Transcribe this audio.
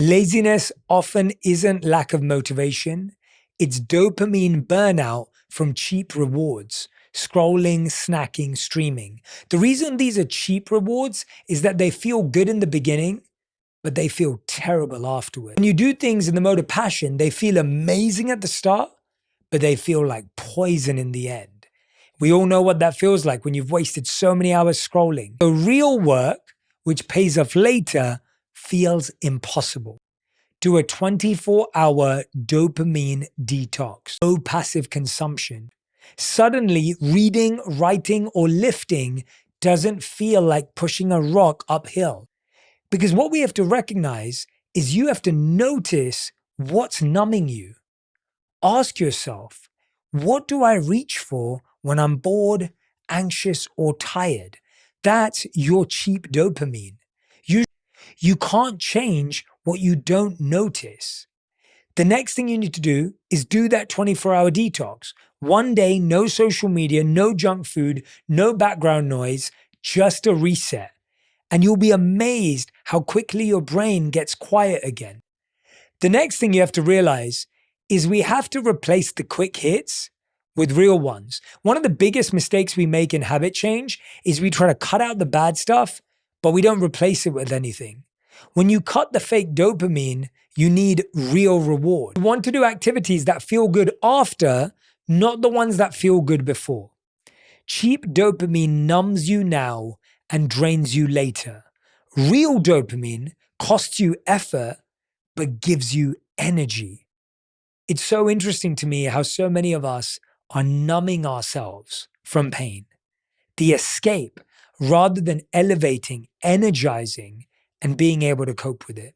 Laziness often isn't lack of motivation. It's dopamine burnout from cheap rewards, scrolling, snacking, streaming. The reason these are cheap rewards is that they feel good in the beginning, but they feel terrible afterward. When you do things in the mode of passion, they feel amazing at the start, but they feel like poison in the end. We all know what that feels like when you've wasted so many hours scrolling. The real work, which pays off later, feels impossible. Do a 24-hour dopamine detox. No passive consumption. Suddenly, reading, writing, or lifting doesn't feel like pushing a rock uphill. Because what we have to recognize is you have to notice what's numbing you. Ask yourself, what do I reach for when I'm bored, anxious, or tired? That's your cheap dopamine. You can't change what you don't notice. The next thing you need to do is do that 24-hour detox. One day, no social media, no junk food, no background noise, just a reset. And you'll be amazed how quickly your brain gets quiet again. The next thing you have to realize is we have to replace the quick hits with real ones. One of the biggest mistakes we make in habit change is we try to cut out the bad stuff, but we don't replace it with anything. When you cut the fake dopamine, you need real reward. You want to do activities that feel good after, not the ones that feel good before. Cheap dopamine numbs you now and drains you later. Real dopamine costs you effort, but gives you energy. It's so interesting to me how so many of us are numbing ourselves from pain. The escape, rather than elevating, energizing, and being able to cope with it.